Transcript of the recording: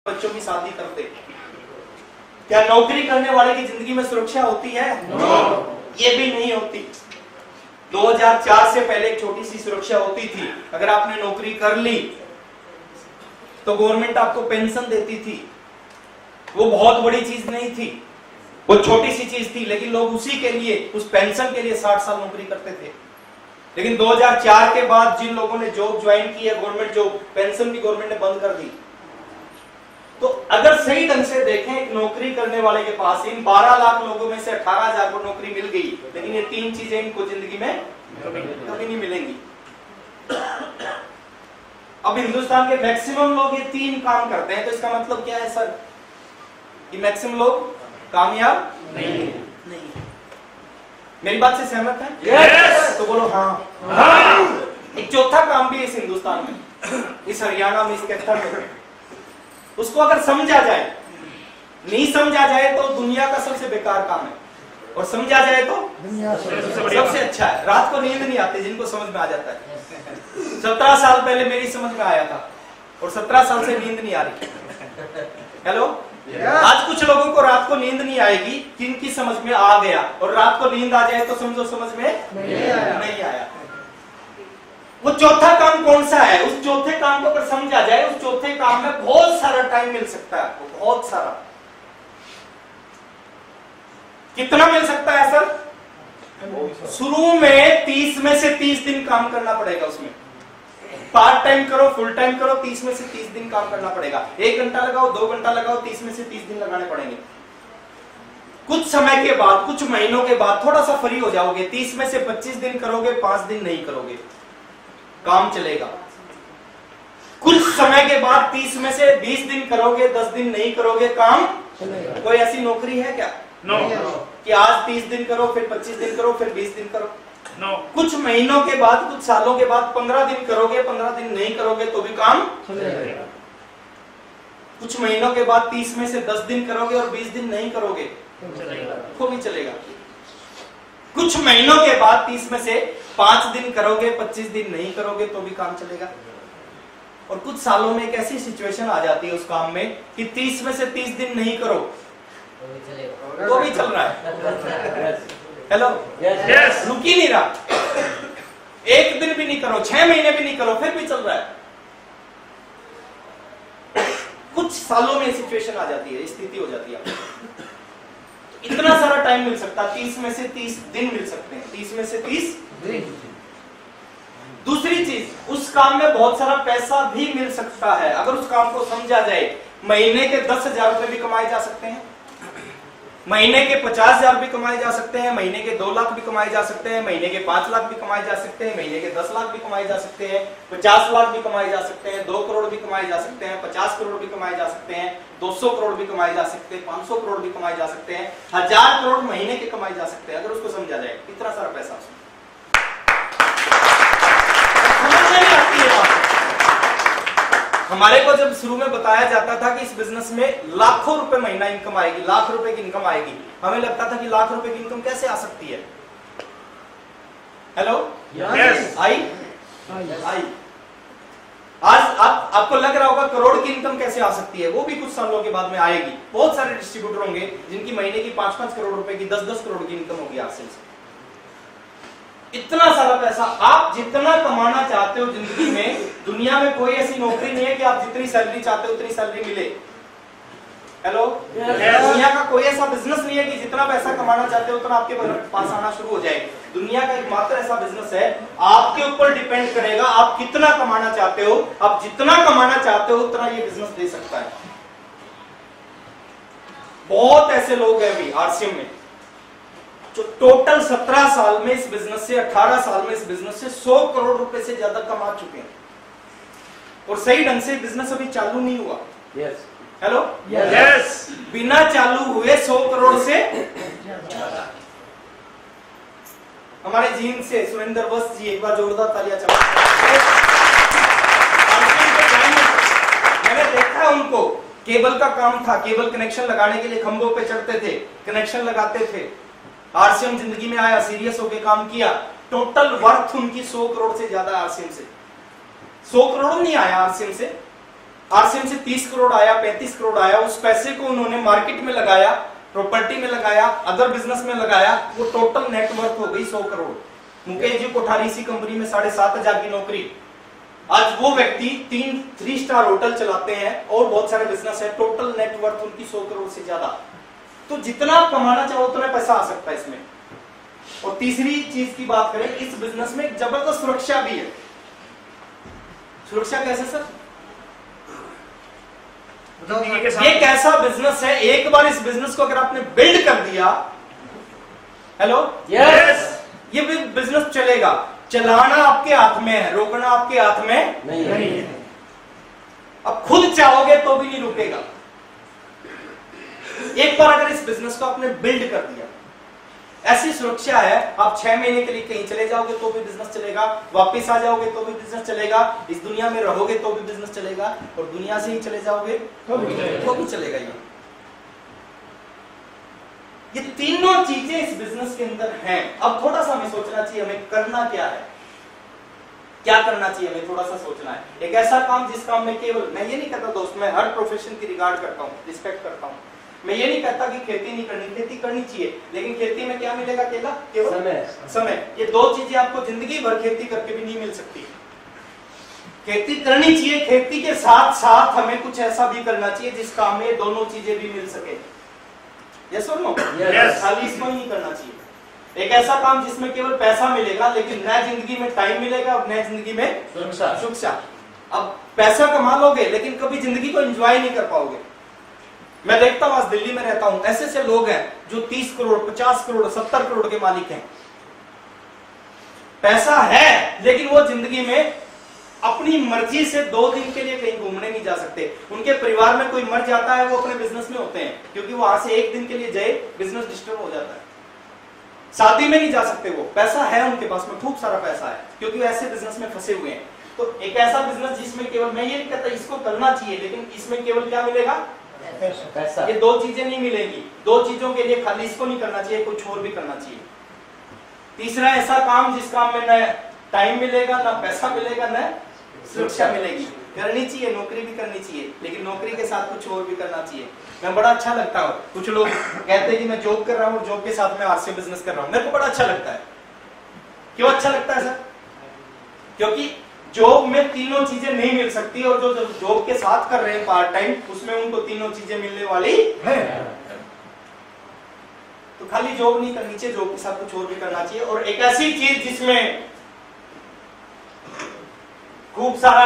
बच्चों की शादी करते। क्या नौकरी करने वाले की जिंदगी में सुरक्षा होती है? ये भी नहीं होती। 2004 से पहले एक छोटी सी सुरक्षा होती थी। अगर आपने नौकरी कर ली तो गवर्नमेंट आपको पेंशन देती थी। वो बहुत बड़ी चीज नहीं थी, वो छोटी सी चीज थी, लेकिन लोग उसी के लिए, उस पेंशन के लिए 60 साल नौकरी करते थे। लेकिन 2004 के बाद जिन लोगों ने जॉब ज्वाइन की है, गवर्नमेंट जॉब, पेंशन भी गवर्नमेंट ने बंद कर दी। तो अगर सही ढंग से देखें, एक नौकरी करने वाले के पास इन 12 लाख लोगों में से 18,000 को नौकरी मिल गई, लेकिन ये तीन चीजें इनको जिंदगी में कभी नहीं मिलेंगी। अब हिंदुस्तान के मैक्सिमम लोग ये तीन काम करते हैं, तो इसका मतलब क्या है सर? कि मैक्सिमम लोग कामयाब नहीं। मेरी बात से सहमत है? yes! तो बोलो हाँ। एक चौथा काम भी है इस हिंदुस्तान में, इस हरियाणा में, इस कैथर में। उसको अगर समझा जाए, नहीं समझा जाए तो दुनिया का सबसे बेकार काम है, और समझा जाए तो सबसे अच्छा है। रात को नींद नहीं आती जिनको समझ में आ जाता है। 17 साल पहले मेरी समझ में आया था, और 17 साल से नींद नहीं आ रही। हेलो, आज कुछ लोगों को रात को नींद नहीं आएगी जिनकी समझ में आ गया, और रात को नींद आ जाए तो समझो समझ में नहीं आया। वो चौथा काम कौन सा है? उस चौथे काम को अगर समझा जाए, उस चौथे काम में बहुत सारा टाइम मिल सकता है आपको, बहुत सारा। कितना मिल सकता है सर? शुरू में 30 में से 30 दिन काम करना पड़ेगा। उसमें पार्ट टाइम करो, फुल टाइम करो, 30 में से 30 दिन काम करना पड़ेगा। 1 घंटा लगाओ, 2 घंटा लगाओ, 30 में से 30 दिन लगाने पड़ेंगे। कुछ समय के बाद, कुछ महीनों के बाद थोड़ा सा फ्री हो जाओगे। 30 में से 25 दिन करोगे, 5 दिन नहीं करोगे, काम चलेगा। कुछ समय के बाद 30 में से 20 दिन करोगे, 10 दिन नहीं करोगे, काम चलेगा। कोई ऐसी नौकरी है क्या? नो। कि आज 30 दिन करो, फिर 25 दिन करो, फिर 20 दिन करो? नो। कुछ महीनों के बाद, कुछ सालों के बाद 15 दिन करोगे, 15 दिन नहीं करोगे तो भी काम चलेगा। कुछ महीनों के बाद 30 में से 10 दिन करोगे और 20 दिन नहीं करोगे तो भी चलेगा। कुछ महीनों के बाद 30 में से 5 दिन करोगे, 25 दिन नहीं करोगे तो भी काम चलेगा। और कुछ सालों में एक ऐसी सिचुएशन आ जाती है उस काम में कि 30 में से 30 दिन नहीं करो तो भी चल रहा है। Hello, yes. रुक ही नहीं रहा। 1 दिन भी नहीं करो, 6 महीने भी नहीं करो, फिर भी चल रहा है। कुछ सालों में सिचुएशन आ जाती है, स्थिति हो जाती है। इतना सारा टाइम मिल सकता है, 30 में से 30 दिन मिल सकते हैं, 30 में से 30 दिन। दूसरी चीज, उस काम में बहुत सारा पैसा भी मिल सकता है अगर उस काम को समझा जाए। महीने के 10,000 रुपए भी कमाए जा सकते हैं, महीने के 50,000 भी कमाए जा सकते हैं, महीने के 2 लाख भी कमाए जा सकते हैं, महीने के 5 लाख भी कमाए जा सकते हैं, महीने के 10 लाख भी कमाए जा सकते हैं, 50 लाख भी कमाए जा सकते हैं, 2 करोड़ भी कमाए जा सकते हैं, 50 करोड़ भी कमाए जा सकते हैं, 200 करोड़ भी कमाए जा सकते हैं, 500 करोड़ भी कमाए जा सकते हैं, 1000 करोड़ महीने के कमाए जा सकते हैं, अगर उसको समझा जाए। इतना सारा पैसा हमारे को जब शुरू में बताया जाता था कि इस बिजनेस में लाखों रुपए महीना इनकम आएगी, लाख रुपए की इनकम आएगी, हमें लगता था कि लाख रुपए की इनकम कैसे आ सकती है? Hello, yes. आई। आज आपको लग रहा होगा करोड़ की इनकम कैसे आ सकती है? वो भी कुछ सालों के बाद में आएगी। बहुत सारे डिस्ट्रीब्यूटर होंगे जिनकी महीने की 5-5 करोड़ रुपए की, 10-10 करोड़ की इनकम होगी आरसेल से। इतना सारा पैसा, आप जितना कमाना चाहते हो जिंदगी में, दुनिया में कोई ऐसी नौकरी नहीं है कि आप जितनी सैलरी चाहते हो उतनी सैलरी मिले। हेलो, दुनिया का कोई ऐसा बिजनेस नहीं है कि जितना पैसा कमाना चाहते हो उतना आपके पास आना शुरू हो जाए। दुनिया का एकमात्र ऐसा बिजनेस है, आपके ऊपर डिपेंड करेगा आप कितना कमाना चाहते हो। आप जितना कमाना चाहते हो उतना ये बिजनेस दे सकता है। बहुत ऐसे लोग हैं अभी आरसीएम में जो टोटल 17 साल में इस बिजनेस से, 18 साल में इस बिजनेस से 100 करोड़ रुपए से ज्यादा कमा चुके हैं, और सही ढंग से बिजनेस अभी चालू नहीं हुआ। यस। Hello, yes. बिना चालू हुए 100 करोड़ से हमारे जीन से सुरेंद्र वस्त जी, एक बार जोरदार तालियां चलाएं। मैंने देखा उनको, केबल का काम था, केबल कनेक्शन लगाने के लिए खंभों पे चढ़ते थे, कनेक्शन लगाते थे। आरसीएम जिंदगी में आया, सीरियस होकर काम किया, टोटल वर्थ उनकी 100 करोड़ से ज्यादा आरसीएम से। 100 करोड़ नहीं आया आरसीएम से, आरसीएम से 30 करोड़ आया, 35 करोड़ आया, उस पैसे को उन्होंने मार्केट में लगाया, प्रॉपर्टी में लगाया, अदर बिजनेस में लगाया, वो टोटल नेटवर्थ हो गई 100 करोड़। मुकेश जी कोठारी इसी कंपनी में 7,500 की नौकरी, आज वो व्यक्ति 3 स्टार होटल चलाते हैं और बहुत सारे बिजनेस है, टोटल नेटवर्थ उनकी 100 करोड़ से ज्यादा। तो जितना आप कमाना चाहो उतना पैसा आ सकता है इसमें। और तीसरी चीज की बात करें, इस बिजनेस में एक जबरदस्त सुरक्षा भी है। सुरक्षा कैसे सर? ये एक ऐसा बिजनेस है, एक बार इस बिजनेस को अगर आपने बिल्ड कर दिया, हेलो यस, ये बिजनेस चलेगा। चलाना आपके हाथ में है, रोकना आपके हाथ में नहीं है। अब खुद चाहोगे तो भी नहीं रुकेगा। एक बार अगर इस बिजनेस को आपने बिल्ड कर दिया, ऐसी सुरक्षा है, आप 6 महीने के लिए कहीं चले जाओगे तो भी बिजनेस चलेगा, वापस आ जाओगे तो भी बिजनेस चलेगा, इस दुनिया में रहोगे तो भी बिजनेस चलेगा, और दुनिया से ही चले जाओगे तो भी चलेगा। ये तीनों चीजें इस बिजनेस के अंदर हैं। अब थोड़ा सा हमें सोचना चाहिए, हमें करना क्या है, क्या करना चाहिए, हमें थोड़ा सा सोचना है। एक ऐसा काम जिस काम में केवल, मैं ये नहीं कहता दोस्त, मैं हर प्रोफेशन की रिगार्ड करता हूँ, रिस्पेक्ट करता हूँ, मैं ये नहीं कहता कि खेती नहीं करनी, खेती करनी चाहिए, लेकिन खेती में क्या मिलेगा? केवल समय। ये दो चीजें आपको जिंदगी भर खेती करके भी नहीं मिल सकती। खेती करनी चाहिए, खेती के साथ साथ हमें कुछ ऐसा भी करना चाहिए जिस काम में दोनों चीजें भी मिल सके। यस और नो? खाली इसको नहीं करना चाहिए। एक ऐसा काम जिसमें केवल पैसा मिलेगा लेकिन नया जिंदगी में टाइम मिलेगा, और नया जिंदगी में सुरक्षा। अब पैसा कमा लोगे लेकिन कभी जिंदगी को एंजॉय नहीं कर पाओगे। मैं देखता हूं, आज दिल्ली में रहता हूं, ऐसे ऐसे लोग हैं जो 30 करोड़ 50 करोड़ 70 करोड़ के मालिक हैं। पैसा है लेकिन वो जिंदगी में अपनी मर्जी से 2 दिन के लिए कहीं घूमने नहीं जा सकते। उनके परिवार में कोई मर जाता है, वो अपने बिजनेस में होते हैं, क्योंकि वो वहां से 1 दिन के लिए जाए बिजनेस डिस्टर्ब हो जाता है। शादी में नहीं जा सकते, वो पैसा है उनके पास में, खूब सारा पैसा है, क्योंकि वो ऐसे बिजनेस में फंसे हुए हैं। तो एक ऐसा बिजनेस जिसमें केवल, मैं ये नहीं कहता इसको करना चाहिए, लेकिन इसमें केवल क्या मिलेगा? पैसा। ये 2 चीजें नहीं मिलेंगी। 2 चीजों के लिए खाली इसको नहीं करना चाहिए, कुछ और भी करना चाहिए। तीसरा ऐसा काम जिस काम में न टाइम मिलेगा, ना पैसा मिलेगा, ना सुरक्षा मिलेगी, करनी चाहिए। नौकरी भी करनी चाहिए, लेकिन नौकरी के साथ कुछ और भी करना चाहिए। मैं बड़ा अच्छा लगता हूँ, कुछ लोग कहते हैं कि मैं जॉब कर रहा हूँ, जॉब के साथ में आरसीएम बिजनेस कर रहा हूँ। मेरे को बड़ा अच्छा लगता है। क्यों अच्छा लगता है सर? क्योंकि जॉब में तीनों चीजें नहीं मिल सकती, और जो जॉब के साथ कर रहे हैं पार्ट टाइम, उसमें उनको तीनों चीजें मिलने वाली है। तो खाली जॉब नहीं करनी चाहिए, जॉब के साथ कुछ और भी करना चाहिए। और एक ऐसी चीज जिसमें खूब सारा